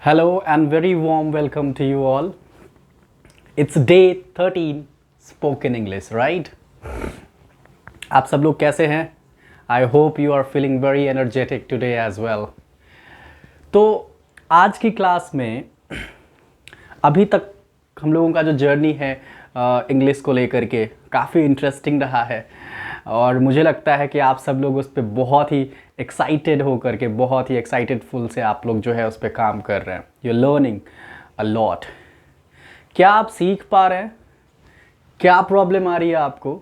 Hello and very warm welcome to you all. It's day 13 spoken English, right? आप सब लोग कैसे हैं? I hope you are feeling very energetic today as well. तो आज की क्लास में अभी तक हम लोगों का जो जर्नी है इंग्लिश को लेकर के काफ़ी इंटरेस्टिंग रहा है और मुझे लगता है कि आप सब लोग उस पर बहुत ही एक्साइटेड होकर के बहुत ही एक्साइटेड फुल से आप लोग जो है उस पर काम कर रहे हैं. You learning a lot. क्या आप सीख पा रहे हैं? क्या प्रॉब्लम आ रही है आपको?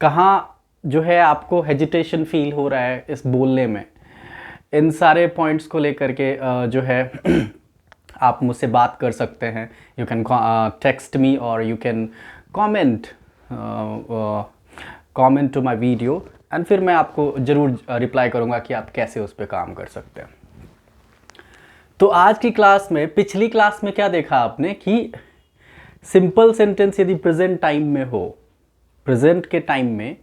कहाँ जो है आपको हेजिटेशन फील हो रहा है इस बोलने में? इन सारे पॉइंट्स को लेकर के जो है आप मुझसे बात कर सकते हैं. You can text me or you can comment to my video and फिर मैं आपको ज़रूर रिप्लाई करूँगा कि आप कैसे उस पर काम कर सकते हैं. तो आज की क्लास में, पिछली क्लास में क्या देखा आपने कि सिंपल सेंटेंस यदि प्रेजेंट टाइम में हो, प्रेजेंट के टाइम में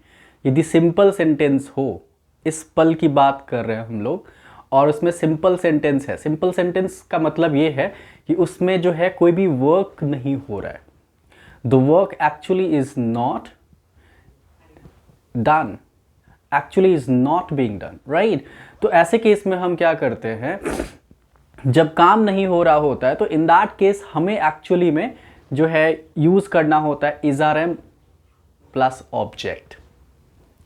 यदि सिंपल सेंटेंस हो, इस पल की बात कर रहे हैं हम लोग और उसमें सिंपल सेंटेंस है. सिंपल सेंटेंस का मतलब ये है कि उसमें जो है कोई भी वर्क नहीं हो रहा है. The work actually is not done, actually is not being done, right. तो ऐसे केस में हम क्या करते हैं, जब काम नहीं हो रहा होता है तो इन दैट केस हमें एक्चुअली में जो है यूज करना होता है is are am plus object.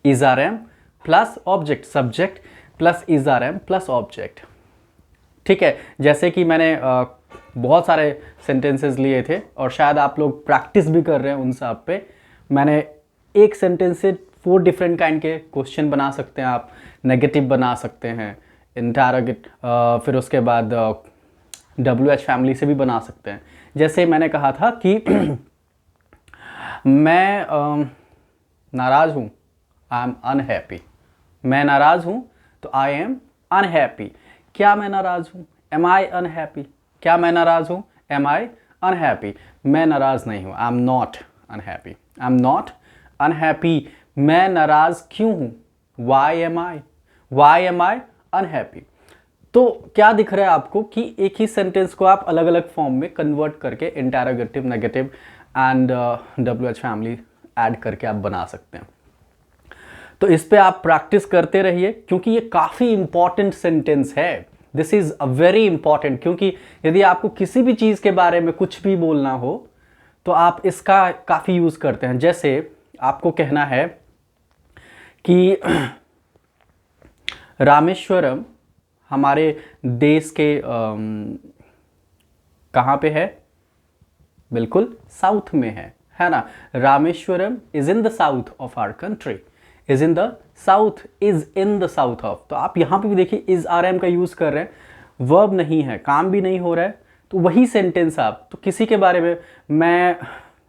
Is are am plus object, subject plus is are am plus object. ठीक है, जैसे कि मैंने बहुत सारे सेंटेंसेस लिए थे और शायद आप लोग प्रैक्टिस भी कर रहे हैं उन सब पे. मैंने एक सेंटेंस से 4 डिफरेंट काइंड के क्वेश्चन बना सकते हैं आप. नेगेटिव बना सकते हैं, इंटरोगेट, फिर उसके बाद WH फैमिली से भी बना सकते हैं. जैसे मैंने कहा था कि मैं नाराज़ हूँ, आई एम अनहैप्पी. मैं नाराज़ हूँ तो आई एम अनहैप्पी. क्या मैं नाराज़ हूँ? एम आई अनहैप्पी. क्या मैं नाराज़ हूँ? एम आई अनहैप्पी. मैं नाराज़ नहीं हूँ, आई am not unhappy. I am not unhappy. मैं नाराज़ क्यों हूँ? वाई एम आई, वाई एम आई अनहैप्पी. तो क्या दिख रहा है आपको कि एक ही सेंटेंस को आप अलग अलग फॉर्म में कन्वर्ट करके interrogative, negative and WH family add करके आप बना सकते हैं. तो इस पे आप प्रैक्टिस करते रहिए क्योंकि ये काफ़ी इंपॉर्टेंट सेंटेंस है. This is a very important, क्योंकि यदि आपको किसी भी चीज़ के बारे में कुछ भी बोलना हो तो आप इसका काफ़ी यूज़ करते हैं. जैसे आपको कहना है कि रामेश्वरम हमारे देश के कहाँ पे है? बिल्कुल साउथ में है ना. Rameswaram is in the south of our country. Is in the south, is in the south of. तो आप यहाँ पे भी देखिए इज आर एम का यूज़ कर रहे हैं. वर्ब नहीं है, काम भी नहीं हो रहा है, तो वही सेंटेंस आप तो किसी के बारे में,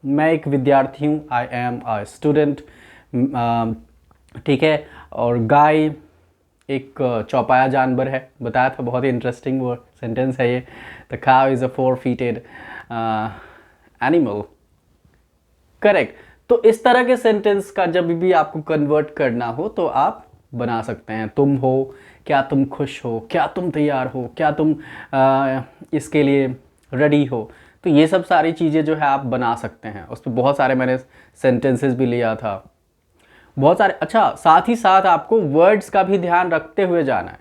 मैं एक विद्यार्थी हूँ, आई एम अ स्टूडेंट. ठीक है. और गाय एक चौपाया जानवर है, बताया था, बहुत ही इंटरेस्टिंग वो सेंटेंस है ये. The cow is a four footed animal. Correct. तो इस तरह के सेंटेंस का जब भी आपको कन्वर्ट करना हो तो आप बना सकते हैं. तुम हो, क्या तुम खुश हो? क्या तुम तैयार हो? क्या तुम इसके लिए रेडी हो? तो ये सब सारी चीज़ें जो है आप बना सकते हैं. उस पर बहुत सारे मैंने सेंटेंसेस भी लिया था, बहुत सारे. अच्छा, साथ ही साथ आपको वर्ड्स का भी ध्यान रखते हुए जाना है.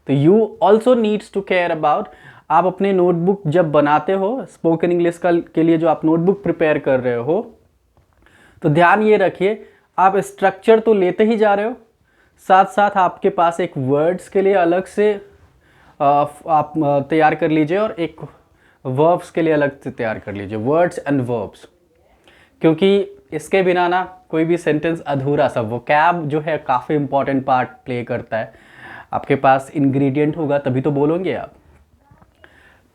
तो you also needs to care about. आप अपने नोटबुक जब बनाते हो स्पोकन इंग्लिश का के लिए, जो आप नोटबुक प्रिपेयर कर रहे हो, तो ध्यान ये रखिए आप स्ट्रक्चर तो लेते ही जा रहे हो, साथ साथ आपके पास एक वर्ड्स के लिए अलग से आप तैयार कर लीजिए और एक वर्ब्स के लिए अलग से तैयार कर लीजिए, वर्ड्स एंड वर्ब्स. क्योंकि इसके बिना ना कोई भी सेंटेंस अधूरा सा. वोकैब जो है काफ़ी इंपॉर्टेंट पार्ट प्ले करता है. आपके पास इंग्रेडिएंट होगा तभी तो बोलोगे आप.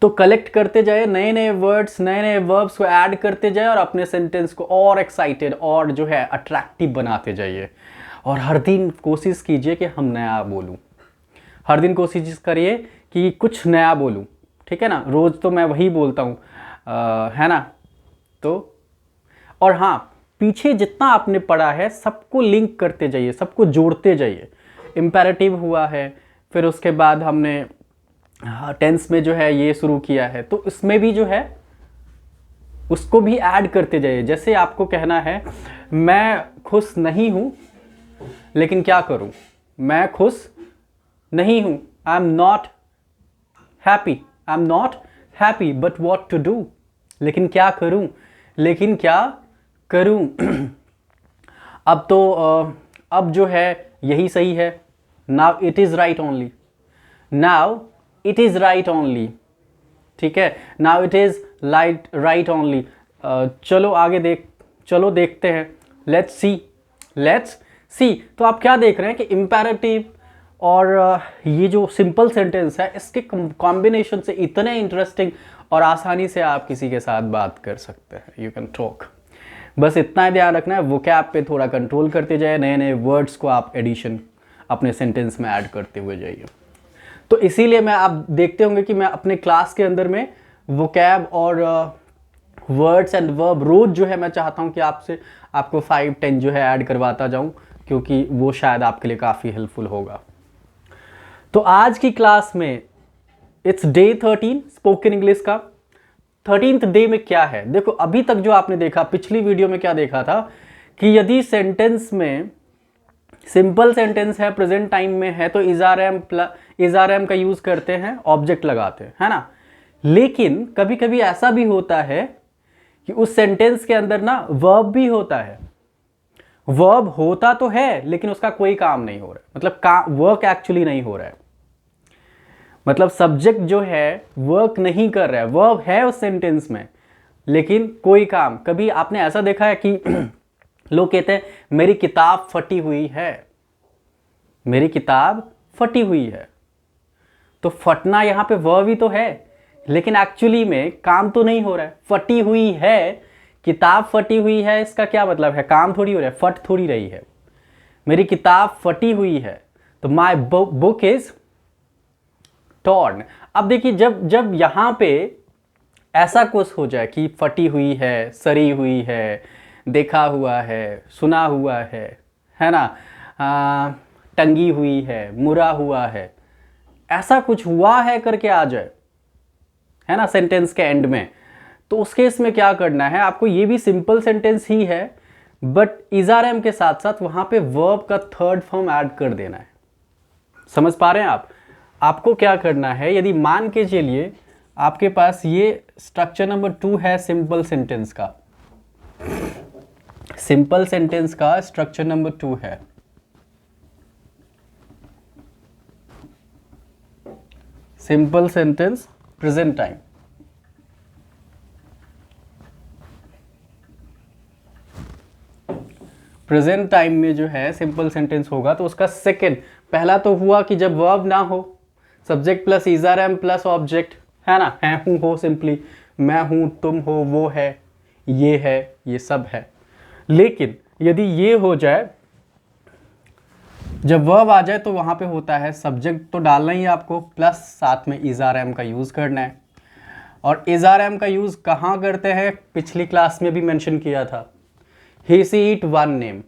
तो कलेक्ट करते जाए नए नए वर्ड्स, नए नए वर्ब्स को ऐड करते जाए और अपने सेंटेंस को और एक्साइटेड और जो है अट्रैक्टिव बनाते जाइए. और हर दिन कोशिश कीजिए कि हम नया बोलूं. हर दिन कोशिश करिए कि कुछ नया बोलूं. ठीक है ना. रोज़ तो मैं वही बोलता हूँ, है ना. तो और हाँ, पीछे जितना आपने पढ़ा है सबको लिंक करते जाइए, सबको जोड़ते जाइए. इम्पेरेटिव हुआ है, फिर उसके बाद हमने टेंस में जो है ये शुरू किया है, तो इसमें भी जो है उसको भी ऐड करते जाइए। जैसे आपको कहना है मैं खुश नहीं हूं लेकिन क्या करूं, मैं खुश नहीं हूं, I am not happy, I am not happy but what to do, लेकिन क्या करूं, लेकिन क्या करूं। अब तो अब जो है यही सही है, now it is right only, now it is right only, ठीक है, now it is right only. चलो आगे चलो देखते हैं, लेट्स सी। तो आप क्या देख रहे हैं कि इम्पेरेटिव और ये जो सिंपल सेंटेंस है इसके कॉम्बिनेशन से इतने इंटरेस्टिंग और आसानी से आप किसी के साथ बात कर सकते हैं, यू कैन टॉक। बस इतना ध्यान रखना है, वोकैब पे थोड़ा कंट्रोल करते जाए, नए नए वर्ड्स को आप एडिशन अपने सेंटेंस में ऐड करते हुए जाइए। तो इसीलिए मैं आप देखते होंगे कि मैं अपने क्लास के अंदर में वोकैब और वर्ड्स एंड वर्ब रोज जो है मैं चाहता हूं कि आपको 5-10 जो है ऐड करवाता जाऊं, क्योंकि वो शायद आपके लिए काफ़ी हेल्पफुल होगा। तो आज की क्लास में इट्स डे 13 स्पोकन इंग्लिश का 13th डे में क्या है। देखो अभी तक जो आपने देखा, पिछली वीडियो में क्या देखा था कि यदि सेंटेंस में सिंपल सेंटेंस है, प्रेजेंट टाइम में है, तो इज आर एम का यूज करते हैं, ऑब्जेक्ट लगाते हैं, है ना। लेकिन कभी कभी ऐसा भी होता है कि उस सेंटेंस के अंदर ना वर्ब भी होता है, वर्ब होता तो है लेकिन उसका कोई काम नहीं हो रहा है, मतलब वर्क एक्चुअली नहीं हो रहा है, मतलब सब्जेक्ट जो है वर्क नहीं कर रहा है, वर्ब है उस सेंटेंस में लेकिन कोई काम। कभी आपने ऐसा देखा है कि लोग कहते हैं मेरी किताब फटी हुई है, मेरी किताब फटी हुई है, तो फटना यहां पे वर्ब ही तो है लेकिन एक्चुअली में काम तो नहीं हो रहा है। फटी हुई है, किताब फटी हुई है, इसका क्या मतलब है, काम थोड़ी हो रहा है, फट थोड़ी रही है। मेरी किताब फटी हुई है, तो माई बुक इज टॉर्न। अब देखिए जब यहां पे ऐसा कुछ हो जाए कि फटी हुई है, सरी हुई है, देखा हुआ है, सुना हुआ है ना, टंगी हुई है, मुरा हुआ है, ऐसा कुछ हुआ है करके आ जाए, है ना, सेंटेंस के एंड में, तो उस केस में क्या करना है आपको, ये भी सिंपल सेंटेंस ही है बट इज़ारएम के साथ साथ वहां पे वर्ब का थर्ड फॉर्म ऐड कर देना है। समझ पा रहे हैं आप? आपको क्या करना है, यदि मान के चलिए आपके पास ये स्ट्रक्चर नंबर 2 है सिंपल सेंटेंस का, सिंपल सेंटेंस का स्ट्रक्चर नंबर 2 है, simple sentence present time. Present time में जो है सिंपल सेंटेंस होगा तो उसका सेकंड, पहला तो हुआ कि जब वर्ब ना हो, subject plus is are am plus object, है ना, है हूँ हो, सिंपली मैं हूँ, तुम हो, वो है, ये सब है। लेकिन यदि ये हो जाए, जब वर्ब आ जाए तो वहां पे होता है सब्जेक्ट तो डालना ही आपको, प्लस साथ में इज़ारएम का यूज करना है। और इज़ारएम का यूज कहाँ करते हैं, पिछली क्लास में भी मेंशन किया था, he she it one name,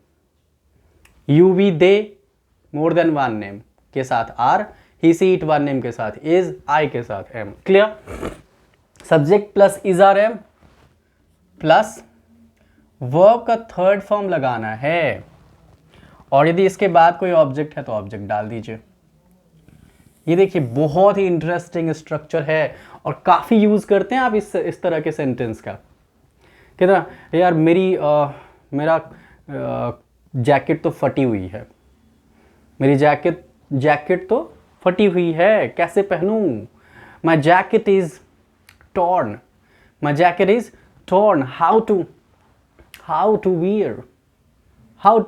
you we they more than one name के साथ are, he she it one name के साथ इज, आई के साथ am. Clear? Subject plus is are am plus verb का थर्ड फॉर्म लगाना है, और यदि इसके बाद कोई ऑब्जेक्ट है तो ऑब्जेक्ट डाल दीजिए। ये देखिए बहुत ही इंटरेस्टिंग स्ट्रक्चर है और काफ़ी यूज़ करते हैं आप इस तरह के सेंटेंस का। कितना यार मेरा जैकेट तो फटी हुई है, मेरी जैकेट तो फटी हुई है, कैसे पहनूं, my jacket is torn, my jacket is torn, how to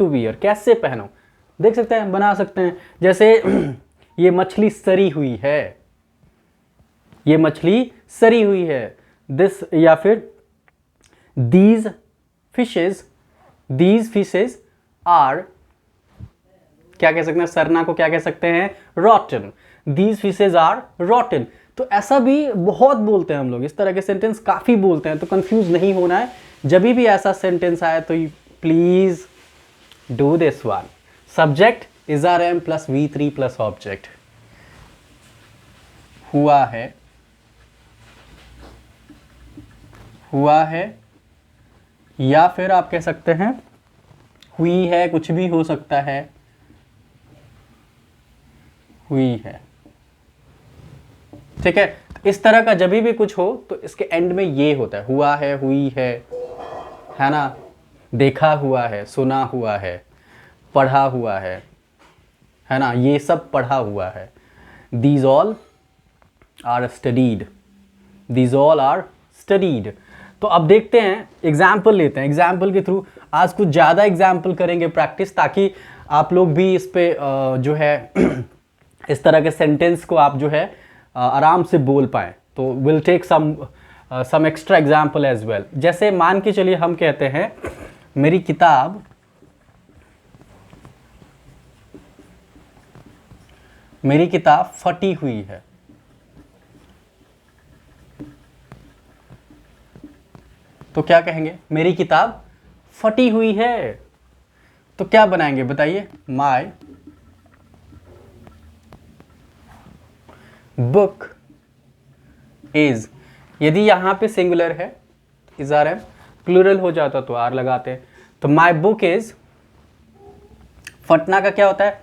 wear, कैसे पहनो। देख सकते हैं, बना सकते हैं, जैसे ये मछली सरी हुई है, ये मछली सरी हुई है, दिस, या फिर दीज फिशेज आर, क्या कह सकते हैं, सरना को क्या कह सकते हैं, rotten, these fishes are rotten. तो ऐसा भी बहुत बोलते हैं हम लोग, इस तरह के सेंटेंस काफ़ी बोलते हैं, तो कंफ्यूज नहीं होना है। जब भी ऐसा सेंटेंस आए तो please do this one, subject is are am plus V3 plus object, हुआ है, हुआ है, या फिर आप कह सकते हैं हुई है, कुछ भी हो सकता है, हुई है। ठीक है, इस तरह का जब भी कुछ हो तो इसके एंड में ये होता है, हुआ है, हुई है ना, देखा हुआ है, सुना हुआ है, पढ़ा हुआ है ना, ये सब पढ़ा हुआ है। These all are studied, these all are studied. तो अब देखते हैं, एग्जाम्पल लेते हैं, एग्जाम्पल के थ्रू आज कुछ ज़्यादा एग्जाम्पल करेंगे प्रैक्टिस, ताकि आप लोग भी इस पे जो है इस तरह के सेंटेंस को आप जो है आराम से बोल पाएँ। तो will take some extra example as well. जैसे मान के चलिए हम कहते हैं मेरी किताब फटी हुई है। तो क्या कहेंगे, मेरी किताब फटी हुई है। तो क्या बनाएंगे बताइए, माय बुक इज, यदि यहां पे सिंगुलर है इज आर एम, प्लूरल हो जाता तो आर लगाते हैं। तो माय बुक इज, फटना का क्या होता है,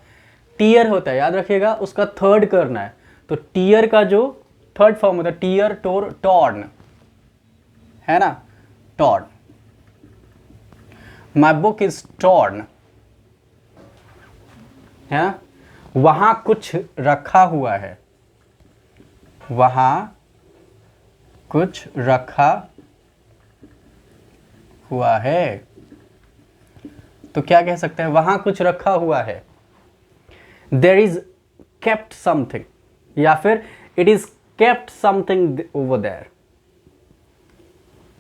टीयर होता है, याद रखिएगा, उसका थर्ड करना है। तो टीयर का जो थर्ड फॉर्म होता है, टीयर, टोर, टॉर्न, है ना, torn. My book is torn, है, वहां कुछ रखा हुआ है, वहां कुछ रखा हुआ है। तो क्या कह सकते हैं, वहां कुछ रखा हुआ है। देयर इज केप्ट समथिंग, या फिर it is kept something over there,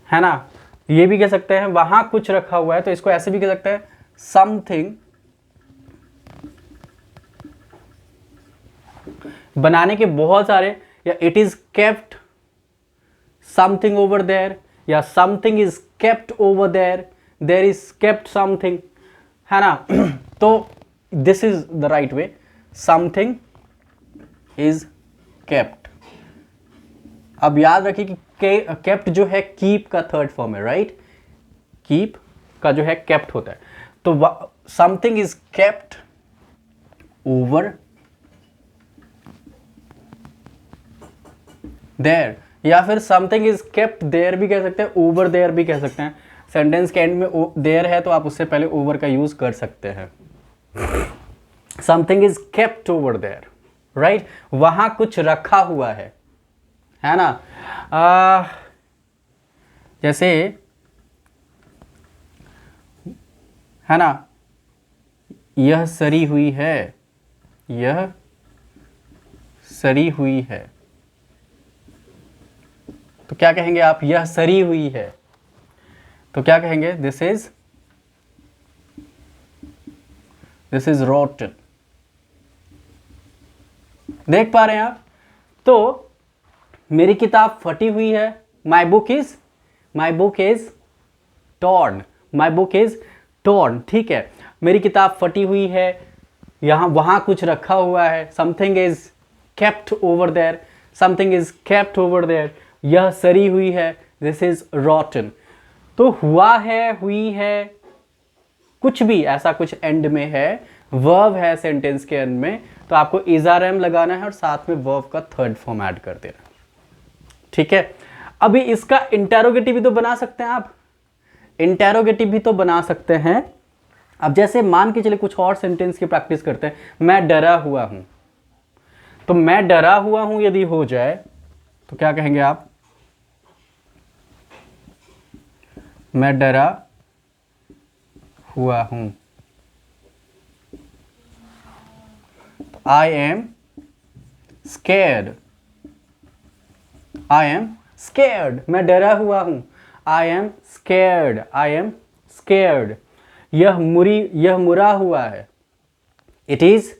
है ना, ये भी कह सकते हैं वहां कुछ रखा हुआ है। तो इसको ऐसे भी कह सकते हैं, समथिंग, बनाने के बहुत सारे, या it is kept something over there, या something is kept over there, there is kept something, है ना। तो this is the right way, something is kept. अब याद रखिए कि केप्ट जो है कीप का थर्ड फॉर्म है, राइट, कीप का जो है केप्ट होता है। तो something is kept over there, या फिर समथिंग इज केप्ट देयर भी कह सकते हैं, ओवर देयर भी कह सकते हैं। सेंटेंस के एंड में देयर है तो आप उससे पहले ओवर का यूज कर सकते हैं। Something is kept over there, right, वहां कुछ रखा हुआ है ना। जैसे, है ना, यह सरी हुई है, यह सरी हुई है। तो क्या कहेंगे आप, यह सरी हुई है। तो क्या कहेंगे, दिस इज रोटन। देख पा रहे हैं आप। तो मेरी किताब फटी हुई है, my book is torn, my book is torn. ठीक है, मेरी किताब फटी हुई है, यहां वहां कुछ रखा हुआ है, something is kept over there, something is kept over there, यह सरी हुई है, दिस इज रॉटन। तो हुआ है, हुई है, कुछ भी ऐसा कुछ एंड में है, वर्ब है सेंटेंस के एंड में, तो आपको इज आर एम लगाना है और साथ में वर्ब का थर्ड फॉर्म ऐड कर देना। ठीक है, अभी इसका इंटेरोगेटिव भी तो बना सकते हैं आप, इंटेरोगेटिव भी तो बना सकते हैं। अब जैसे मान के चले कुछ और सेंटेंस की प्रैक्टिस करते हैं, मैं डरा हुआ हूं। तो मैं डरा हुआ हूं यदि हो जाए तो क्या कहेंगे आप, मैं डरा हुआ हूं। I am scared, I am scared, मैं डरा हुआ हूं, I am scared, I am scared. यह मुरा हुआ है, it is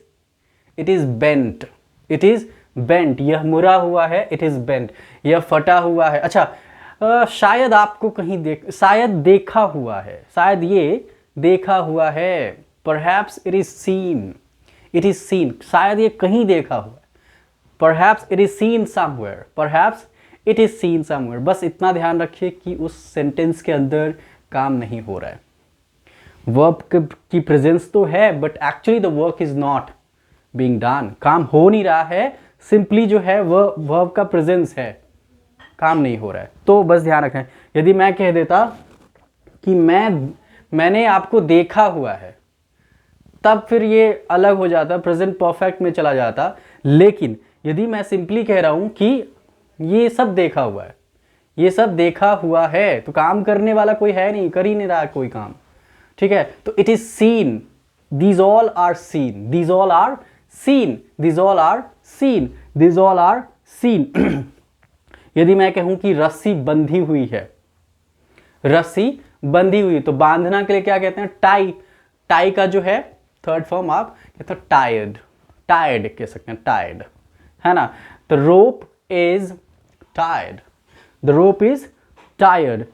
bent, it is bent, यह मुरा हुआ है, इट इज बेंट। यह फटा हुआ है, अच्छा शायद आपको कहीं शायद देखा हुआ है, शायद ये देखा हुआ है, परहैप्स इट इज सीन, शायद ये कहीं देखा हुआ है। Perhaps it is seen somewhere, perhaps it is seen somewhere. बस इतना ध्यान रखिए कि उस सेंटेंस के अंदर काम नहीं हो रहा है। वर्ब की प्रेजेंस तो है but actually the work is not being done, काम हो नहीं रहा है, सिंपली जो है वह वर्ब का प्रेजेंस है, काम नहीं हो रहा है। तो बस ध्यान रखें, यदि मैं कह देता कि मैंने आपको देखा हुआ है, तब फिर ये अलग हो जाता, प्रेजेंट परफेक्ट में चला जाता। लेकिन यदि मैं सिंपली कह रहा हूं कि ये सब देखा हुआ है, ये सब देखा हुआ है, तो काम करने वाला कोई है नहीं, कर ही नहीं रहा कोई काम, ठीक है। तो it is seen, these all are seen, these all are seen, these all are seen, these all are seen. यदि मैं कहूं कि रस्सी बंधी हुई है, रस्सी बंधी हुई, तो बांधना के लिए क्या कहते हैं, टाई। टाई का जो है थर्ड फॉर्म आप कहते हैं टायर्ड, टायर्ड कह सकते हैं, टायर्ड, है ना। तो rope is tired, the rope is tired.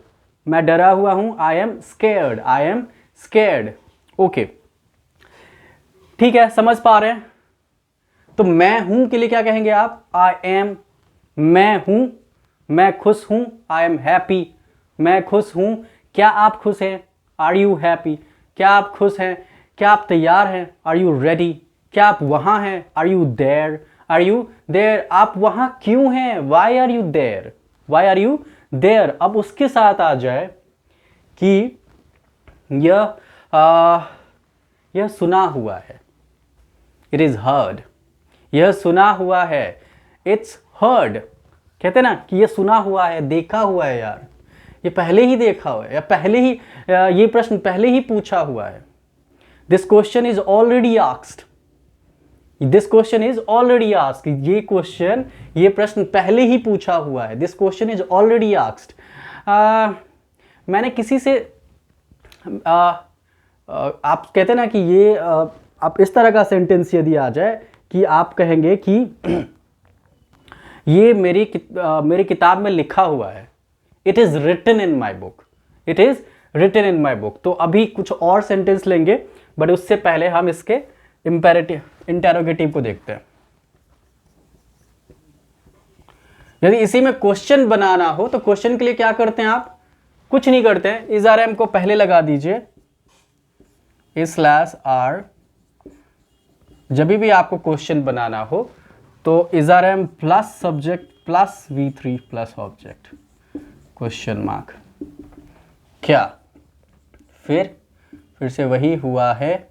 मैं डरा हुआ हूं, I am scared, I am scared. Okay, ठीक है, समझ पा रहे हैं। तो मैं हूं के लिए क्या कहेंगे आप, आई एम। मैं हूं, मैं खुश हूं, आई एम हैप्पी, मैं खुश हूं। क्या आप खुश हैं, आर यू हैप्पी। क्या आप खुश हैं, क्या आप तैयार हैं, आर यू रेडी। क्या आप वहां हैं, are you there, are you there. आप वहां क्यों हैं, why are you there, why are you there. अब उसके साथ आ जाए कि यह सुना हुआ है, इट इज हर्ड। यह सुना हुआ है, इट्स हर्ड। कहते ना कि यह सुना हुआ है, देखा हुआ है यार, ये पहले ही देखा हुआ है, या पहले ही ये प्रश्न पहले ही पूछा हुआ है। This question is already asked, this question is already asked. ये क्वेश्चन, ये प्रश्न पहले ही पूछा हुआ है। This question is already asked. मैंने किसी से आप कहते ना कि ये आप इस तरह का सेंटेंस यदि आ जाए कि आप कहेंगे कि ये मेरी किताब में लिखा हुआ है, it is written in my book, it is written in my book. तो अभी कुछ और सेंटेंस लेंगे, बट उससे पहले हम इसके इंपेरेटिव इंटेरोगेटिव को देखते हैं। यदि इसी में क्वेश्चन बनाना हो तो क्वेश्चन के लिए क्या करते हैं आप, कुछ नहीं करते हैं, इज आर एम को पहले लगा दीजिए, स्लैश आर। जब भी आपको क्वेश्चन बनाना हो तो is are am plus subject plus V3 plus object, question mark. क्या फिर से वही हुआ है,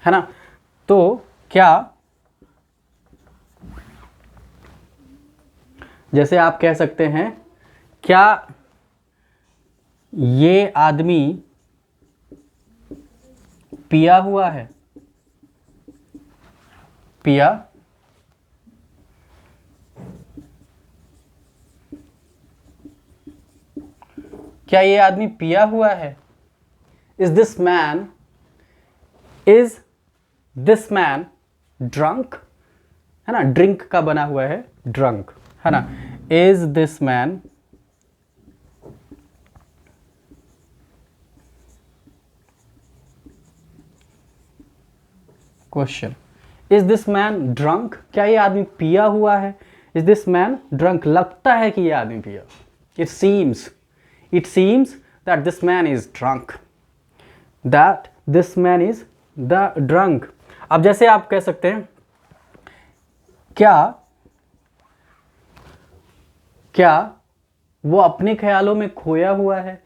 है ना। तो क्या, जैसे आप कह सकते हैं, क्या ये आदमी पिया हुआ है, पिया। क्या ये आदमी पिया हुआ है, इज दिस मैन ड्रंक, है ना, ड्रिंक का बना हुआ है ड्रंक, है ना। Is this man question, is this man drunk, क्या ये आदमी पिया हुआ है, इज दिस मैन ड्रंक, लगता है कि ये आदमी पिया, it seems that this man is drunk, that this man is the drunk. अब जैसे आप कह सकते हैं, क्या वो अपने ख्यालों में खोया हुआ है,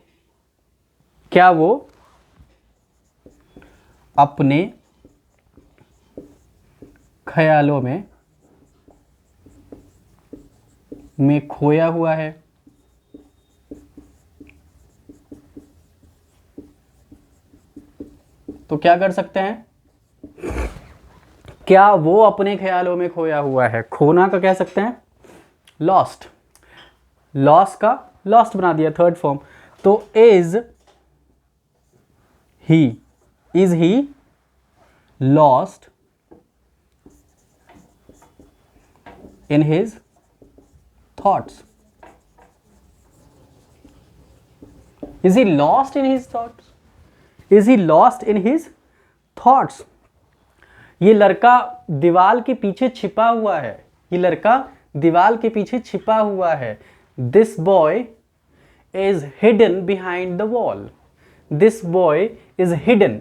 क्या वो अपने ख्यालों में खोया हुआ है। तो क्या कर सकते हैं, क्या वो अपने ख्यालों में खोया हुआ है, खोना का कह सकते हैं लॉस्ट, लॉस का लॉस्ट बना दिया थर्ड फॉर्म। तो is he lost in his thoughts, is he lost in his thoughts, is he lost in his thoughts. ये लड़का दीवार के पीछे छिपा हुआ है, ये लड़का दीवार के पीछे छिपा हुआ है। This boy is hidden behind the wall. This boy is hidden,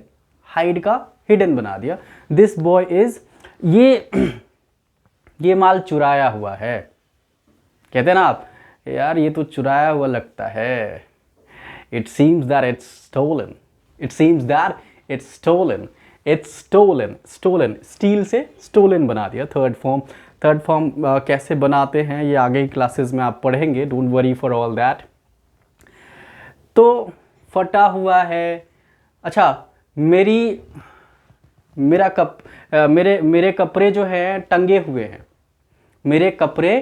hide का हिडन बना दिया। दिस बॉय इज, ये माल चुराया हुआ है। कहते हैं ना आप, यार ये तो चुराया हुआ लगता है। It seems that it's stolen, it seems that it's stolen, it's stolen, stolen, steel से स्टोलन बना दिया। थर्ड फॉर्म, थर्ड फॉर्म कैसे बनाते हैं ये आगे की क्लासेस में आप पढ़ेंगे, don't worry for all that. तो फटा हुआ है। अच्छा, मेरे कपड़े जो हैं टंगे हुए हैं, मेरे कपड़े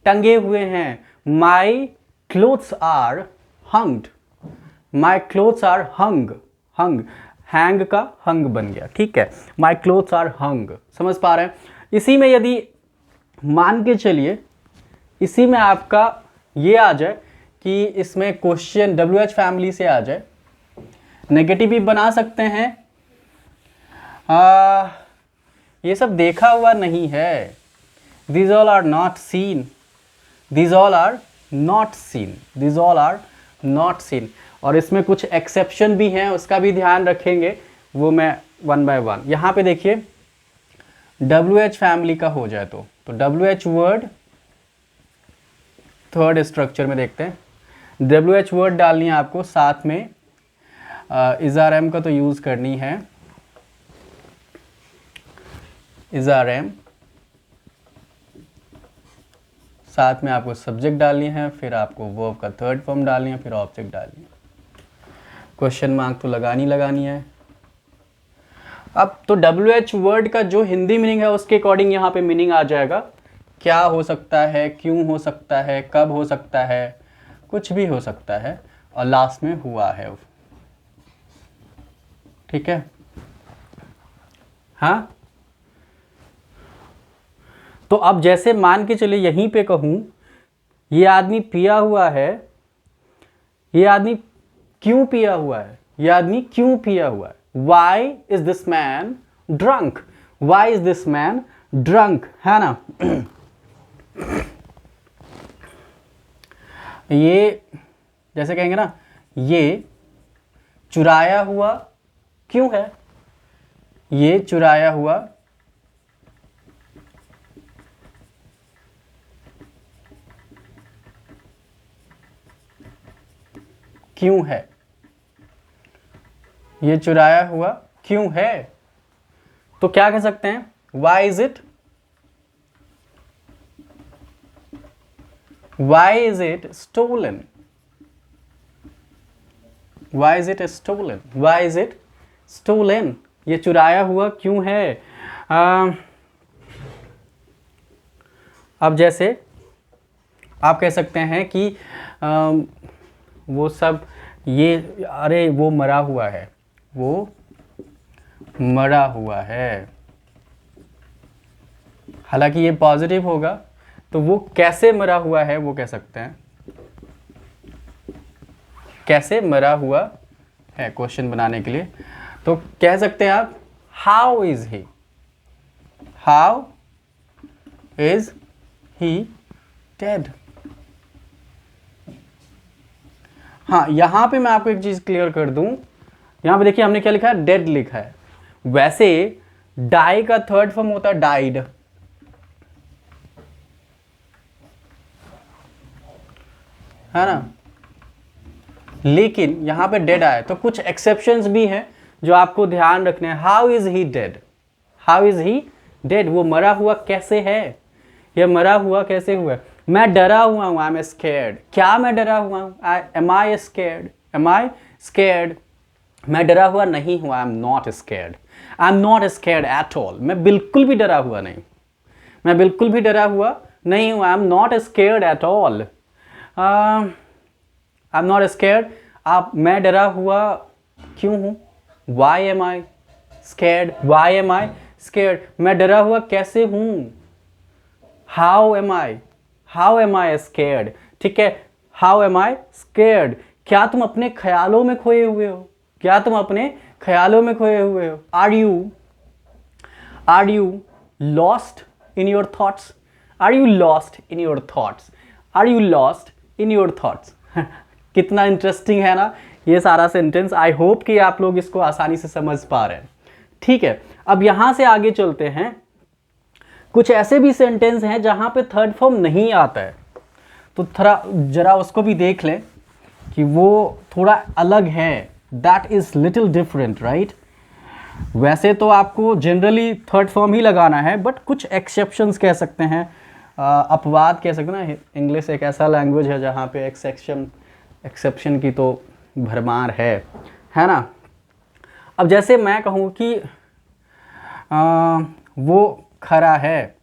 टंगे हुए हैं। My clothes are hanged, my clothes are hung, hung, hang का हंग बन गया, ठीक है। माई क्लोथ्स आर हंग, समझ पा रहे हैं। इसी में यदि मान के चलिए, इसी में आपका ये आ जाए कि इसमें क्वेश्चन WH फैमिली से आ जाए, नेगेटिव भी बना सकते हैं। ये सब देखा हुआ नहीं है। These all are not seen, these all are not seen, these all are not seen। और इसमें कुछ एक्सेप्शन भी हैं, उसका भी ध्यान रखेंगे, वो मैं वन बाय वन। यहाँ पे देखिए WH फैमिली का हो जाए तो WH वर्ड थर्ड स्ट्रक्चर में देखते हैं। WH वर्ड डालनी है आपको, साथ में इज आर एम का तो यूज़ करनी है, इज आर एम, साथ में आपको सब्जेक्ट डालनी है, फिर आपको वर्ब का थर्ड फॉर्म डालनी है, फिर ऑब्जेक्ट डालनी है। क्वेश्चन मार्क तो लगानी है। अब तो WH वर्ड का जो हिंदी मीनिंग है उसके अकॉर्डिंग यहाँ पे मीनिंग आ जाएगा। क्या हो सकता है, क्यों हो सकता है, कब हो सकता है, कुछ भी हो सकता है, और लास्ट में हुआ है, ठीक है। हाँ, तो अब जैसे मान के चले यहीं पे कहूं, ये आदमी पिया हुआ है, ये आदमी क्यों पिया हुआ है, ये आदमी क्यों पिया हुआ है। Why is this man drunk? Why is this man drunk? है ना। ये जैसे कहेंगे ना, ये चुराया हुआ क्यों है, ये चुराया हुआ क्यों है, ये चुराया हुआ क्यों है। तो क्या कह सकते हैं, why is it, why is it stolen, why is it stolen, why is it stolen, ये चुराया हुआ क्यों है। अब जैसे आप कह सकते हैं कि वो सब, ये, अरे वो मरा हुआ है, वो मरा हुआ है। हालांकि ये पॉजिटिव होगा, तो वो कैसे मरा हुआ है वो कह सकते हैं, कैसे मरा हुआ है क्वेश्चन बनाने के लिए। तो कह सकते हैं आप how is he, how is he dead. हाँ, यहां पे मैं आपको एक चीज क्लियर कर दूं, यहां पे देखिए हमने क्या लिखा है, डेड लिखा है। वैसे डाई का थर्ड फॉर्म होता है डाइड, है ना, लेकिन यहां पे डेड आया, तो कुछ एक्सेप्शंस भी हैं जो आपको ध्यान रखने हैं। How is he dead, how is he dead, वो मरा हुआ कैसे है, ये मरा हुआ कैसे हुआ। मैं डरा हुआ हूं, आई एम स्केर्ड, क्या मैं डरा हुआ हूं, एम आई स्केर्ड, एम आई स्केर्ड, मैं डरा हुआ नहीं हूं, I am not scared, I am not scared at all, मैं बिल्कुल भी डरा हुआ नहीं, मैं बिल्कुल भी डरा हुआ नहीं हूं, I am not scared at all, I am not scared. आप, मैं डरा हुआ क्यों हूं, वाई एम आई स्केर्ड, वाई एम आई स्केर्ड, मैं डरा हुआ कैसे हूं, हाउ एम आई स्केर्ड, ठीक है, हाउ एम आई स्केर्ड। क्या तुम अपने ख्यालों में खोए हुए हो, क्या तुम अपने ख्यालों में खोए हुए हो। Are you lost in your thoughts? Are you lost in your thoughts? Are you lost in your thoughts? कितना इंटरेस्टिंग है ना ये सारा सेंटेंस। आई होप कि आप लोग इसको आसानी से समझ पा रहे हैं। ठीक है, अब यहां से आगे चलते हैं। कुछ ऐसे भी सेंटेंस हैं जहां पे थर्ड फॉर्म नहीं आता है, तो थोड़ा जरा उसको भी देख लें कि वो थोड़ा अलग है। That is little different, right? वैसे तो आपको जनरली थर्ड फॉर्म ही लगाना है, बट कुछ एक्सेप्शंस कह सकते हैं, अपवाद कह सकते हैं ना। इंग्लिश एक ऐसा लैंग्वेज है जहाँ पे एक्सेप्शन की तो भरमार है ना। अब जैसे मैं कहूँ कि वो खड़ा है,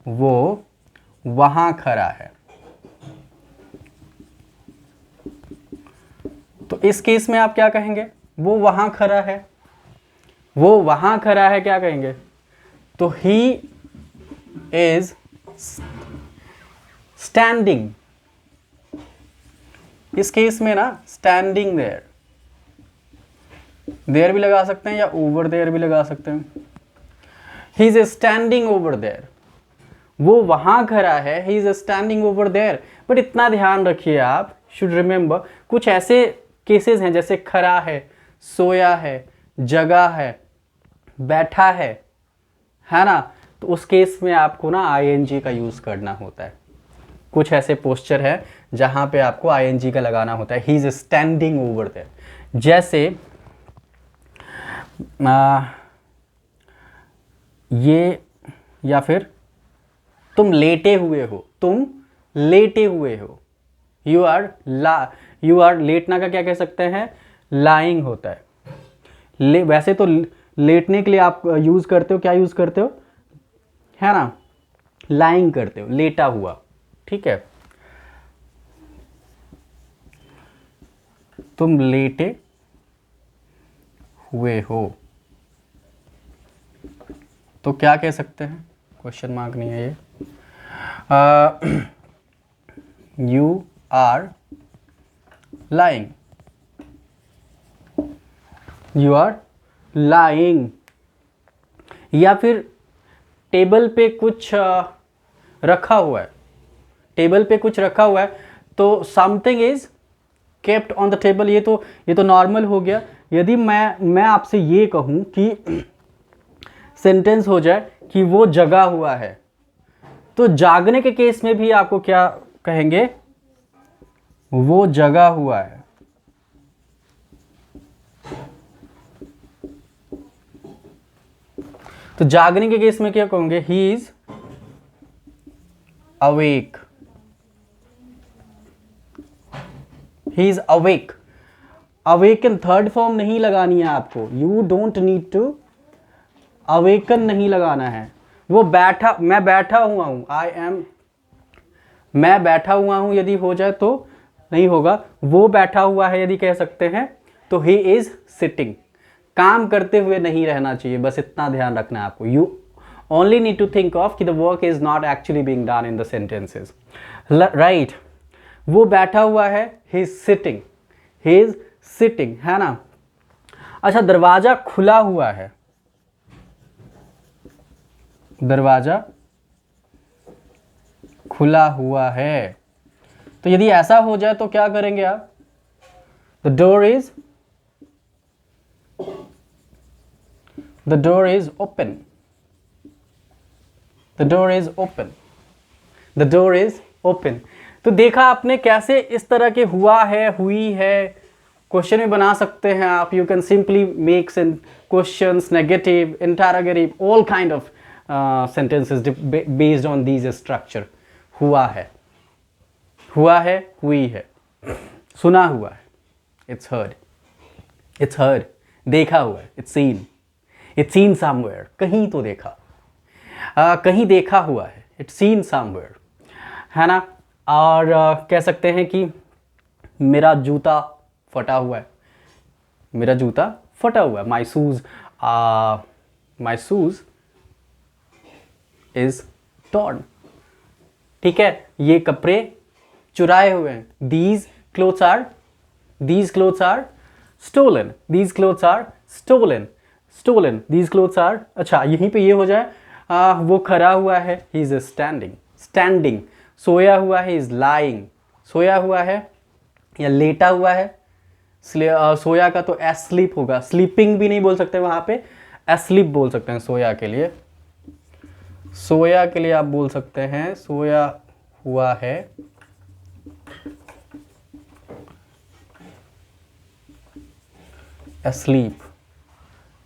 वो वहाँ खड़ा है, तो इस केस में आप क्या कहेंगे? वो वहाँ खड़ा है, वो वहाँ खड़ा है, क्या कहेंगे? तो ही इज स्टैंडिंग। इस केस में ना स्टैंडिंग देयर, देयर भी लगा सकते हैं या ओवर देयर भी लगा सकते हैं। He is standing over there, वो वहां खड़ा है, he is standing over there. But इतना ध्यान रखिए, आप शुड रिमेंबर, कुछ ऐसे केसेस हैं जैसे खड़ा है, सोया है, जगा है, बैठा है ना, तो उस केस में आपको ना आईएनजी का यूज करना होता है। कुछ ऐसे पोस्चर है जहां पे आपको आईएनजी का लगाना होता है। He is standing over there. जैसे ये, या फिर तुम लेटे हुए हो, तुम लेटे हुए हो। यू आर लेटना का क्या कह सकते हैं? लाइंग होता है। वैसे तो लेटने के लिए आप यूज करते हो, क्या यूज करते हो, है ना? लाइंग करते हो, लेटा हुआ। ठीक है, तुम लेटे हुए हो, तो क्या कह सकते हैं? क्वेश्चन मार्क नहीं है ये। You are lying, you are lying. या फिर टेबल पे कुछ रखा हुआ है, टेबल पे कुछ रखा हुआ है, तो something is kept on the table. ये तो नॉर्मल हो गया। यदि मैं आपसे ये कहूं कि सेंटेंस हो जाए कि वो जगा हुआ है, तो जागने के केस में भी आपको क्या कहेंगे? वो जगा हुआ है। तो जागने के केस में क्या कहोगे? He is awake, he is awake. Awaken third form नहीं लगानी है आपको। You don't need to awaken नहीं लगाना है। वो बैठा, मैं बैठा हुआ हूं, मैं बैठा हुआ हूं यदि हो जाए तो नहीं होगा। वो बैठा हुआ है यदि कह सकते हैं तो ही इज सिटिंग। काम करते हुए नहीं रहना चाहिए, बस इतना ध्यान रखना है आपको। You only need to think of कि the work is not actually being done in the sentences, right? वो बैठा हुआ है, he is sitting, he is sitting, है ना। अच्छा, दरवाजा खुला हुआ है, दरवाजा खुला हुआ है, तो यदि ऐसा हो जाए तो क्या करेंगे आप? The door is open, the door is open, the door is open. तो देखा आपने कैसे इस तरह के हुआ है, हुई है, क्वेश्चन में बना सकते हैं आप। You can simply make questions, negative, interrogative, all kind of sentences based on these structure। हुआ है, हुई है, सुना हुआ है, it's heard, देखा हुआ है, it's seen somewhere, कहीं तो देखा, कहीं देखा हुआ है, it's seen somewhere, है ना। और कह सकते हैं कि मेरा जूता फटा हुआ है, मेरा जूता फटा हुआ है, my shoes is torn। ठीक है, ये कपड़े चुराए हुए हैं। These clothes are stolen, these clothes are stolen, stolen, these clothes are, अच्छा यहीं पे ये हो जाए, वो खड़ा हुआ है, ही इज स्टैंडिंग, स्टैंडिंग, सोया हुआ है, इज लाइंग, सोया हुआ है या लेटा हुआ है, सोया का तो एस्लीप होगा, स्लीपिंग भी नहीं बोल सकते वहां पे, एस्लीप बोल सकते हैं सोया के लिए, सोया के लिए आप बोल सकते हैं सोया हुआ है, asleep,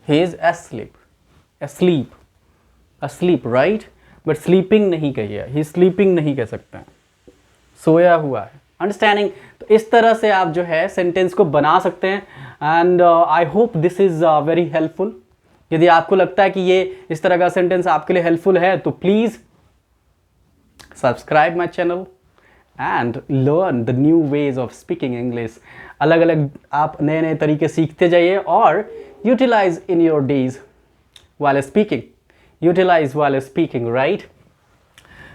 he is asleep, asleep, asleep, right, but sleeping नहीं कहिए, he sleeping नहीं कह सकते हैं, सोया हुआ है, अंडरस्टैंडिंग। तो इस तरह से आप जो है सेंटेंस को बना सकते हैं, and I hope this is very helpful. यदि आपको लगता है कि ये इस तरह का सेंटेंस आपके लिए हेल्पफुल है तो please subscribe my channel and learn the new ways of speaking English. अलग अलग आप नए नए तरीके सीखते जाइए और utilize in your days while speaking, utilize while speaking, right?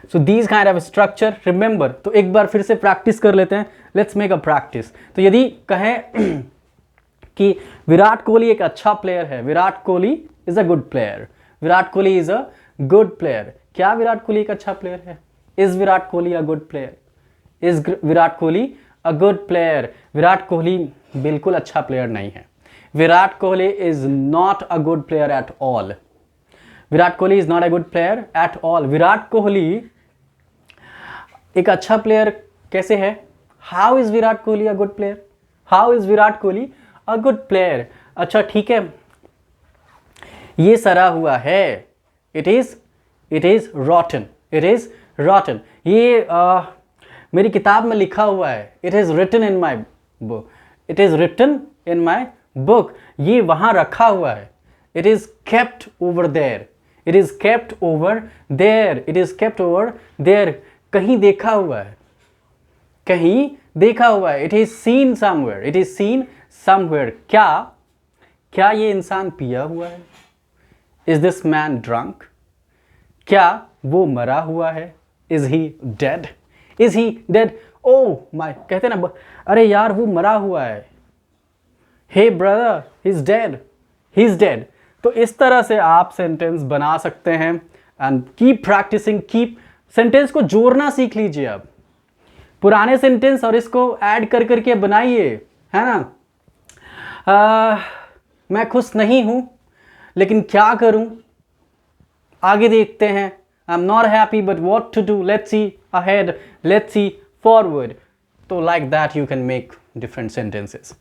So these kind of structure, remember, तो एक बार फिर से प्रैक्टिस कर लेते हैं, let's make a practice। तो यदि कहें कि विराट कोहली एक अच्छा प्लेयर है, Virat Kohli is a good player, Virat Kohli is a good player, क्या विराट कोहली एक अच्छा प्लेयर है? Is Virat Kohli a good player? Is Virat Kohli a good player? Virat Kohli बिल्कुल अच्छा प्लेयर नहीं है, Virat Kohli is not a good player at all, Virat Kohli is not a good player at all. Virat Kohli एक अच्छा प्लेयर कैसे है? How is Virat Kohli a good player? How is Virat Kohli a good player? अच्छा ठीक है, ये सड़ा हुआ है, it is rotten, it is rotten. ये मेरी किताब में लिखा हुआ है, it is written in my book, it is written in my book. ये वहां रखा हुआ है, it is kept over there, it is kept over there, it is kept over there. कहीं देखा हुआ है, कहीं देखा हुआ है, it is seen somewhere, it is seen somewhere. क्या ये इंसान पिया हुआ है? Is this man drunk? क्या वो मरा हुआ है? Is he dead? Is he dead? Oh my, कहते ना अरे यार वो मरा हुआ है, hey brother he is dead, he is dead. तो इस तरह से आप सेंटेंस बना सकते हैं and keep practising, keep sentence को जोड़ना सीख लीजिए। अब पुराने सेंटेंस और इसको ऐड कर करके बनाइए, है ना। मैं खुश नहीं हूं लेकिन क्या करूं, आगे देखते हैं। I am not happy but what to do, let's see ahead, let's see forward. तो like that you can make different sentences.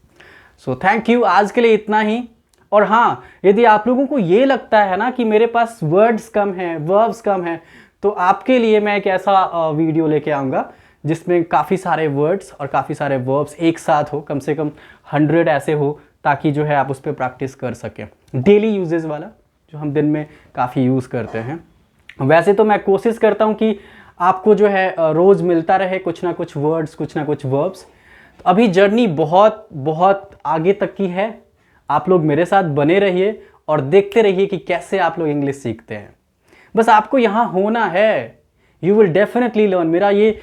So thank you, आज के लिए इतना ही। और हाँ, यदि आप लोगों को ये लगता है ना कि मेरे पास वर्ड्स कम हैं, वर्ब्स कम हैं, तो आपके लिए मैं एक ऐसा वीडियो लेके आऊँगा जिसमें काफ़ी सारे वर्ड्स और काफ़ी सारे वर्ब्स एक साथ हो, कम से कम 100 ऐसे हो, ताकि जो है आप उस पर प्रैक्टिस कर सकें, डेली यूजेस वाला जो हम दिन में काफ़ी यूज़ करते हैं। वैसे तो मैं कोशिश करता हूँ कि आपको जो है रोज़ मिलता रहे कुछ ना कुछ वर्ड्स, कुछ ना कुछ वर्ब्स। तो अभी जर्नी बहुत बहुत आगे तक की है, आप लोग मेरे साथ बने रहिए और देखते रहिए कि कैसे आप लोग इंग्लिश सीखते हैं। बस आपको यहाँ होना है, यू विल डेफिनेटली लर्न। मेरा ये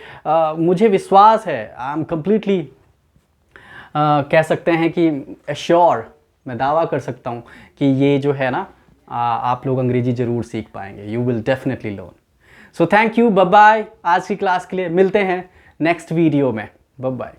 मुझे विश्वास है, आई एम कम्प्लीटली कह सकते हैं कि एश्योर, मैं दावा कर सकता हूँ कि ये जो है ना आप लोग अंग्रेजी ज़रूर सीख पाएंगे, you will definitely learn. So thank you, bye bye. आज की क्लास के लिए मिलते हैं नेक्स्ट वीडियो में, बाय बाय।